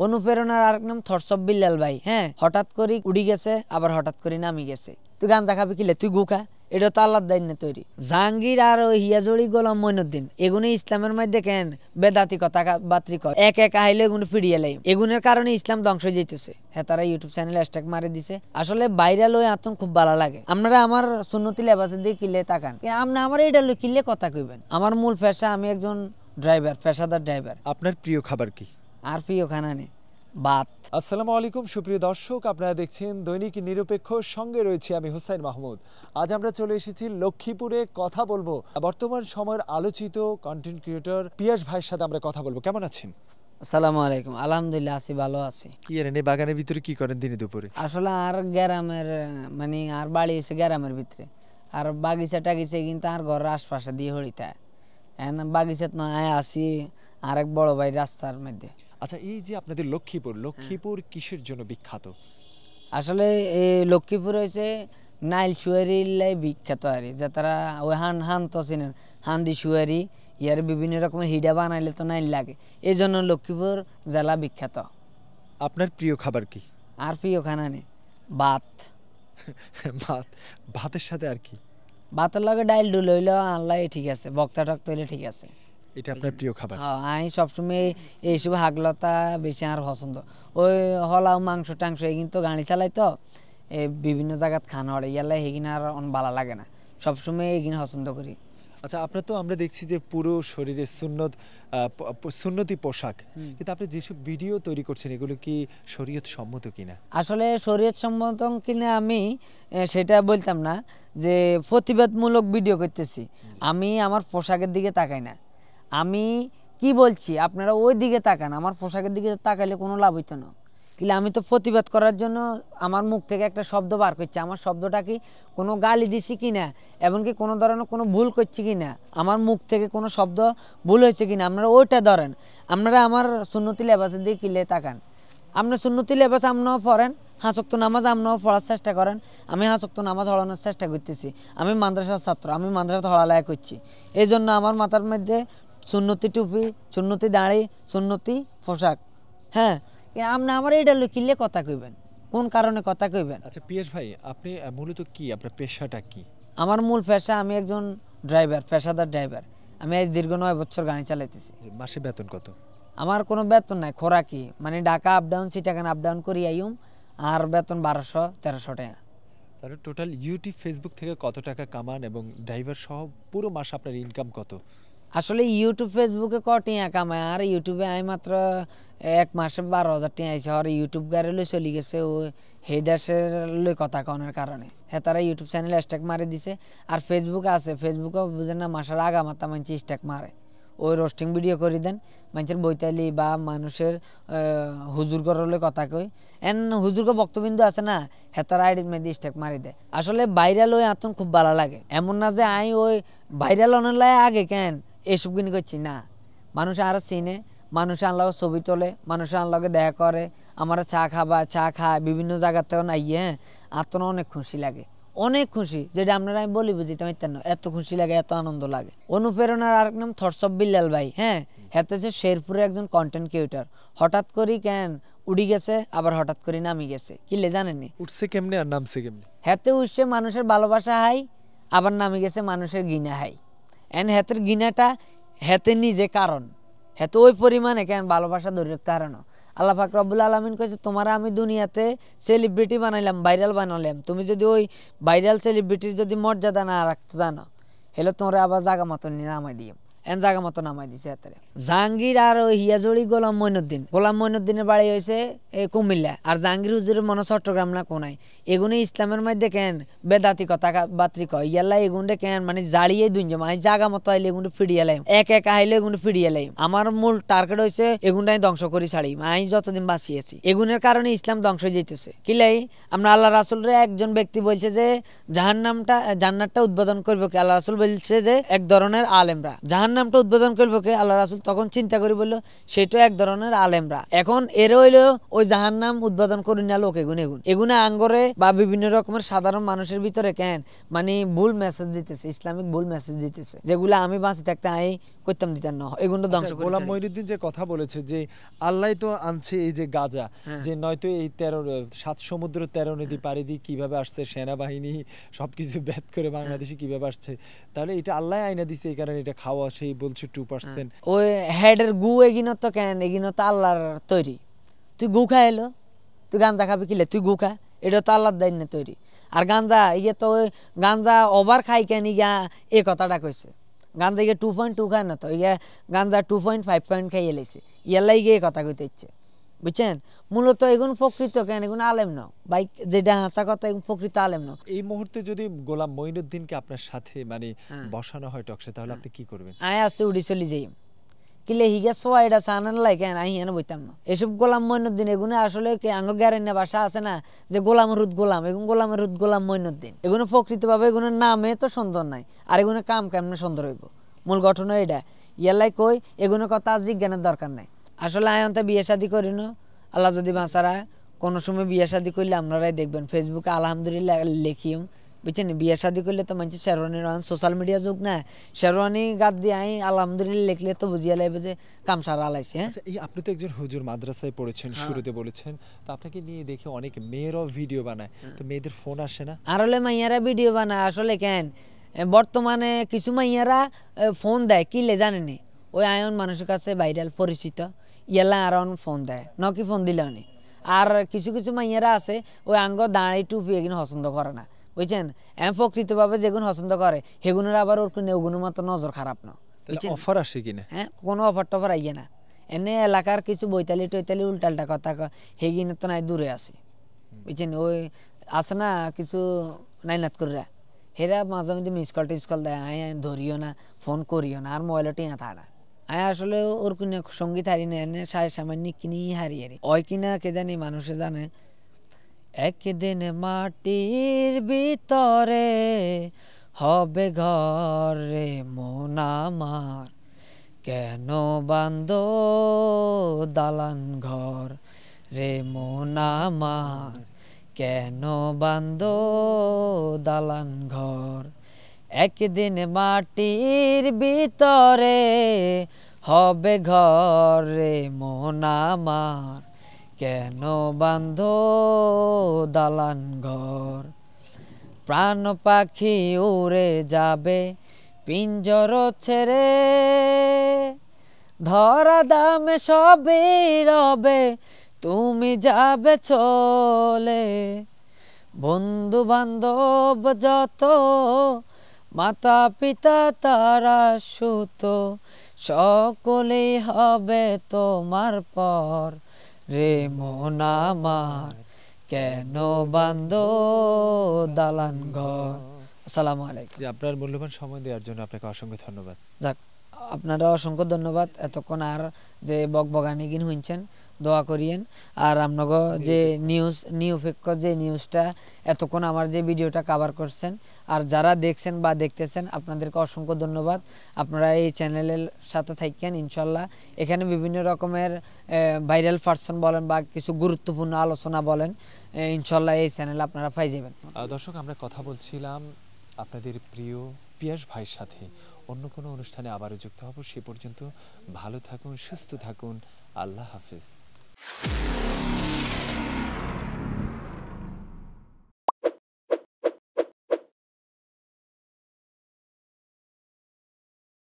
অনুপ্রেরণার আরেক নাম থটস অফ বিল্লাল ভাই। হ্যাঁ, হঠাৎ করে উড়ি গেছে, আবার হঠাৎ করে নামি গেছে। তুই গাঞ্জা খাবি কিলে, তুই গুখা, এটা তো আল্লাহর দায়িত্ব তৈরি। জাহাঙ্গীর আর ওই হিয়াজড়ি গোলাম মঈনুদ্দিন এগুলো ইসলামের মধ্যে কেন বেদাতি কথা বাত্রি কয়, এক এক আইলে এগুলো ফিরিয়ে লাই, এগুনের কারণে ইসলাম ধ্বংস হয়ে যেতেছে। হ্যাঁ, তারা ইউটিউব চ্যানেলে হ্যাশট্যাগ মারি দিছে। আসলে ভাইরাল হয়ে আতন খুব ভালো লাগে। আপনারা আমার সুন্নতি লেবাসের দিয়ে কিলে তাকান, আপনি আমার এটা লই কিলে কথা কইবেন। আমার মূল পেশা, আমি একজন ড্রাইভার, পেশাদার ড্রাইভার। আপনার প্রিয় খাবার কি? আর প্রিয় খানা নেই ভাত। আসসালামু আলাইকুম সুপ্রিয় দর্শক, আপনারা দেখছেন দৈনিক নিরপেক্ষ, সঙ্গে রয়েছে আমি হুসাইন মাহমুদ। আজ আমরা চলে এসেছি লক্ষ্মীপুরে, কথা বলবো বর্তমান সময়ের আলোচিত কন্টেন্ট ক্রিয়েটর পিয়াস ভাইয়ের সাথে আমরা কথা বলবো। কেমন আছেন? আসসালামু আলাইকুম, আলহামদুলিল্লাহ আছি, ভালো আছি। কি এনে বাগানের ভিতরে কি করেন দিনে দুপুরে? আসলে আর গ্রামের মানে আর বাড়ি এসে গ্রামের ভিতরে, আর বাগিচা টাগিচা কিন্তু আর ঘরের আশপাশে দিয়ে হরিতা এখন বাগিচাত নয় আসি আরেক বড় ভাই রাস্তার মধ্যে। আচ্ছা, এই যে আপনাদের লক্ষ্মীপুর কিসের জন্য বিখ্যাত? আসলে এই লক্ষ্মীপুর হয়েছে নাইল সুয়ারি বিখ্যাত আর যে তারা ওই হান তো চিনেন, হান্দি সুয়ারি, ইয়ার বিভিন্ন রকমের হিডা বানাইলে তো নাইল লাগে, এই জন্য লক্ষ্মীপুর জেলা বিখ্যাত। আপনার প্রিয় খাবার কি? আর প্রিয় খানা নেই ভাত। ভাতের সাথে আর কি? ভাতের লগে ডাইল ডুল হইল আল্লাহ ঠিক আছে, বক্তা টক্তা হইলে ঠিক আছে। এটা আপনার প্রিয় খাবার? হ্যাঁ, আমি সবসময় এইসব হাগলতা বেশি আর পছন্দ। ওই হলাও মাংস টাংস কিন্তু গাড়ি চালাই তো বিভিন্ন জায়গাত খান হড়ে ইয়ালে সেগিন আর ভালো লাগে না, সবসময় এগিন পছন্দ করি। আচ্ছা, আপনার তো আমরা দেখছি যে পুরো শরীরে সুন্নতি পোশাক, কিন্তু আপনি যেসব ভিডিও তৈরি করছেন এগুলো কি শরীয়ত সম্মত কিনা? আসলে শরীয়ত সম্মত কিনা আমি সেটা বলতাম না, যে প্রতিবাদমূলক ভিডিও করতেছি আমি আমার পোশাকের দিকে তাকাই না। আমি কি বলছি আপনারা ওই দিকে তাকান, আমার পোশাকের দিকে তাকাইলে কোনো লাভ হইতো না। কিন্তু আমি তো প্রতিবাদ করার জন্য আমার মুখ থেকে একটা শব্দ বার করছি, আমার শব্দটা কি কোনো গালি দিছি কি না, এমনকি কোনো ধরনের কোনো ভুল করছি কি না, আমার মুখ থেকে কোনো শব্দ ভুল হয়েছে কি না, আপনারা ওইটা ধরেন। আপনারা আমার সুন্নতি লেবাসের দিকে কিলে তাকান, আপনার সুন্নতি লেবাস আমরাও পড়েন, হাঁচক্ত নামাজ আমরাও পড়ার চেষ্টা করেন। আমি হাঁচক্ত নামাজ পড়ানোর চেষ্টা করতেছি, আমি মাদ্রাসার ছাত্র, আমি মাদ্রাসা পড়ালেখা করছি, এই জন্য আমার মাথার মধ্যে সুন্নতি টুপি, সুন্নতি দাঁড়ি, সুন্নতি পোশাক। হ্যাঁ, আপনি আমার এটা কিনলে কথা কইবেন, কোন কারণে কথা কইবেন? আচ্ছা পিয়াস ভাই, আপনি মূলত কি, আপনার পেশাটা কি? আমার মূল পেশা, আমি একজন ড্রাইভার, পেশাদার ড্রাইভার। আমি আজ দীর্ঘ 9 বছর গাড়ি চালাইতেছি। মাসে বেতন কত? আমার কোনো বেতন নাই, খোরাকি মানে Dhaka up down, Chittagong up down করি আইম, আর বেতন 1200-1300 টাকা। তাহলে টোটাল ইউটিউব ফেসবুক থেকে কত টাকা কামান এবং ড্রাইভার সহ পুরো মাস আপনার ইনকাম কত? আসলে ইউটিউব ফেসবুকে টিয়া কামায়, আর ইউটিউবে আমি মাত্র 1 মাসে 12,000 টাকা আইসে। আর ইউটিউব গাড়ি লই চলি গেছে ও সেই দেশের লই কথা কনের কারণে, হ্যাঁ তারা ইউটিউব চ্যানেলে স্ট্যাক মারি দিছে। আর ফেসবুক আছে, ফেসবুকে বুঝেন না মাসের আগা মাথা মানুষ স্ট্যাক মারে, ওই রোস্টিং ভিডিও করে দেন মানুষের বৈতালি বা মানুষের হুজুর করলে কথা কই, এন হুজুরকে বক্তবিন্দু আছে না, হেতার আইডির মধ্যে স্ট্যাক মারি দেয়। আসলে ভাইরাল ওই আতন খুব ভালো লাগে, এমন না যে আমি ওই ভাইরাল অনেক লাগে আগে কেন এইসব কিনে করছি না। মানুষ আরও চিনে, মানুষ আনলাকে ছবি তোলে, মানুষ আনলাকে দেখা করে, আমার চা খায় বিভিন্ন জায়গার থেকে না ইয়ে, হ্যাঁ আতন অনেক খুশি লাগে, অনেক খুশি, যেটা আপনারা আমি বলি বুঝিতে পারতেন না, এত খুশি লাগে, এত আনন্দ লাগে। অনুপ্রেরণার আরেক নাম থটস অফ বিল্লাল ভাই। হ্যাঁ, হচ্ছে শেরপুরে একজন কন্টেন্ট ক্রিয়েটর। হঠাৎ করি কেন উড়ি গেছে, আবার হঠাৎ করে নামি গেছে, কিলে জানেননি? উঠছে কেমনে আর নামছে কেমনে? হেতে উঠছে মানুষের ভালোবাসা হাই, আবার নামি গেছে মানুষের গিনা হাই। এন হেতের গিনাটা হেতে নিজে কারণ, হেতে ওই পরিমাণে কেন ভালোবাসা ধরে রাখতে হারানো। আল্লাহ পাক রব্বুল আলামিন কইছে তোমার আমি দুনিয়াতে সেলিব্রিটি বানাইলাম, ভাইরাল বানাইলাম, তুমি যদি ওই ভাইরাল সেলিব্রিটির যদি মর্যাদা না রাখতে জানো, হেলে তোমরা আবার জায়গা মতো নামাই দিও, এন জায়গা মতো নামাই দিছে হাতে। জাহাঙ্গীর আর ওই হিয়াজড়ি গোলাম মঈনুদ্দিনের বাড়ি হয়েছে এই কুমিল্লা, আর জাহাঙ্গীর হুজুরের মনে চট্টগ্রাম না কোনায়। এগুলো ইসলামের মধ্যে কেন বেদাতি কথা বাত্রি কয়, ইয়াল্লা এগুনটা কেন মানে জাড়িয়ে দুঞ্জম, আমি জায়গা মতো আইলে এগুলো ফিরিয়ে লাইম, এক আইলে এগুলো ফিরিয়ে লাইম। আমার মূল টার্গেট হয়েছে এগুনটাই ধ্বংস করি ছাড়িম, আমি যতদিন বাঁচিয়েছি। এগুনের কারণে ইসলাম ধ্বংস হয়ে যেতেছে। কিলাই আমরা আল্লাহ রাসুলরে একজন ব্যক্তি বলছে যে জান্নাতটা উদ্বোধন করবো কি, আল্লাহ রাসুল বলছে যে এক ধরনের আলেমরা নামটা উদ্বোধন করবো কে? আল্লাহ রাসূল তখন চিন্তা করে বললো সেটা এক ধরনের আলেমরা। এখন এর হইলো ওই জাহান্নাম উদ্বোধন করি না লোক এগুনে আঙ্গরে বা বিভিন্ন রকমের সাধারণ মানুষের ভিতরে কেন মানে ভুল মেসেজ দিতেছে, ইসলামিক ভুল মেসেজ দিতেছে, যেগুলো আমি বাঁচি থাকতে আমি করতাম দিতাম না, এগুলো ধ্বংস করে। গোলাম মঈনুদ্দিন যে কথা বলেছে যে আল্লাহ তো আনছে এই যে গাজা, যে নয়তো এই 7 সমুদ্র 13 নদী পাড়ি দিয়ে কিভাবে আসছে, সেনাবাহিনী সবকিছু ব্যাত করে বাংলাদেশে কিভাবে আসছে, তাহলে এটা আল্লাহ আইনা দিছে, এই কারণে এটা খাওয়া, সেই বলছে 2%। ওই হেডের গু এগিনো তো কেন, এগিনো তো আল্লাহর তৈরি। তুই গু খা এলো, তুই গাঞ্জা খাবি কিলে, তুই গু খা, এটা তো আল্লাহর দায়িত্ব তৈরি। আর গাঞ্জা ইয়ে তো ওই গাঞ্জা ওভার খাই কেন ইয়া এই কথাটা কইছে। গাঞ্জা ইয়ে 2.2 খায় না তো, ইয়ে গাঞ্জা 2.5 খাইয়ে লাইছে, ইয়াল্লাই গিয়ে কথা কইতে ইচ্ছে, বুঝছেন? মূলত এগুন প্রকৃত কেন, এগুন আলেম নাও বাইক, যেটা হাসা কথা এগুন প্রকৃত আলেম নাও। এই মুহূর্তে যদি গোলাম মঈনুদ্দিনকে আপনার সাথে মানে বসানো হয় টকশে, তাহলে আপনি কি করবেন? আয় আসতে উড়ি চলি যাই কিলে হিগা সোয়া এটা সানান লাই কেন আই হেন বইতাম না। এসব গোলাম মঈনুদ্দিন এগুলো আসলে আঙ্গ গ্যারেন্না ভাষা আছে না যে গোলাম রুদ গোলাম, এগুন গোলামের রুদ গোলাম মঈনুদ্দিন, এগুলো প্রকৃতভাবে এগুলোর নামে তো সুন্দর নাই, আর এগুলো কাম কেমনে সুন্দর হইব, মূল গঠন এটা। ইয়ালাই কই এগুলো কথা আজ জিজ্ঞানের দরকার নাই। আসলে আয়ন্তে বিয়ে শাদি করি না, আল্লাহ যদি বাঁচারা কোনো সময় বিয়ে শাদি করলে আপনারাই দেখবেন ফেসবুকে আলহামদুলিল্লাহ লেখিও, বুঝছেন? বিয়ে শাদি করলে তো মানুষ শেরওয়ানির সোশ্যাল মিডিয়া যুগ না, শেরওয়ানি গাদ দিয়ে আই আলহামদুলিল্লাহ লিখলে তো বুঝিয়া লাগবে যে কাম সারা আলাইছে। হ্যাঁ, এই আপনি তো একজন হুজুর, মাদ্রাসায় পড়েছেন, শুরুতে বলেছেন, তো আপনাকে নিয়ে দেখে অনেক মেয়েরাও ভিডিও বানায়, তো মেয়েদের ফোন আসে না? আর হলে মাইয়ারা ভিডিও বানায় আসলে কেন বর্তমানে কিছু মাইয়ারা ফোন দেয় কিলে জানেনি, ওই আয়ন মানুষের কাছে ভাইরাল পরিচিত ইয়ালা আর ফোন দেয় নকি ফোন দিলে নি। আর কিছু কিছু মাইয়ারা আছে ওই আঙ্গ দাঁড়াই টুপি এগুলো পছন্দ করে না, বুঝছেন? প্রকৃতভাবে যেগুলো পছন্দ করে সেগুলোর আবার ওর কোনো ওগুলোর মতো নজর খারাপ না, বুঝছেন? অফার আসে কিনা? হ্যাঁ, কোনো অফার টফার আইগে না। এনে এলাকার কিছু বৈতালি টৈতালি উল্টাল্টা কথা হেগিনে তো নাই দূরে আসি, বুঝছেন? ওই আছে না কিছু নাইনাত করে হেরা মাঝে মধ্যে মিস কল টিসকল দেয়, আয় ধরিও না, ফোন করিও না, আর মোবাইলও টিয়া থা না। আয় আসলে ওর কিনে সঙ্গীত হারি না, এনে সাড়ে সামান্য কিনি হারি ওই কিনা কে জানি মানুষে জানে। একদিন মাটির ভিতরে হবে ঘর রে মন আমার, কেন বান্দ দালান ঘর রে মন আমার, কেন বান্দ দালান ঘর। একদিন মাটির ভিতরে হবে ঘর রে মন আমার, কেন বান্ধ দালান ঘর। প্রাণ পাখি উড়ে যাবে পিঞ্জর ছেড়ে, ধরা দামে সবই রবে তুমি যাবে চলে। বন্ধু বান্ধব যত মাতা পিতা তারা সুত, সকলেই হবে তোমার পর রে মন আমার, কেন বান্দ দালান ঘর। আসসালামু আলাইকুম। আপনার মূল্যবান সময় দেওয়ার জন্য আপনাকে অসংখ্য ধন্যবাদ। যাক, আপনারা অসংখ্য ধন্যবাদ এতক্ষণ আর যে বকবগানি গিন হইছেন, দোয়া করিয়েন। আর আপনাকে যে নিরপেক্ষ যে নিউজটা এতক্ষণ আমার যে ভিডিওটা কভার করছেন, আর যারা দেখছেন বা দেখতেছেন আপনাদেরকে অসংখ্য ধন্যবাদ। আপনারা এই চ্যানেলের সাথে থাকেন ইনশাল্লাহ। এখানে বিভিন্ন রকমের ভাইরাল পারসন বলেন বা কিছু গুরুত্বপূর্ণ আলোচনা বলেন, ইনশাল্লাহ এই চ্যানেলে আপনারা পাই যাবেন। দর্শক, আমরা কথা বলছিলাম আপনাদের প্রিয় পিয়াস ভাইয়ের সাথে। অন্য কোনো অনুষ্ঠানে আবারও যুক্ত হব। সে পর্যন্ত ভালো থাকুন, সুস্থ থাকুন। আল্লাহ হাফেজ।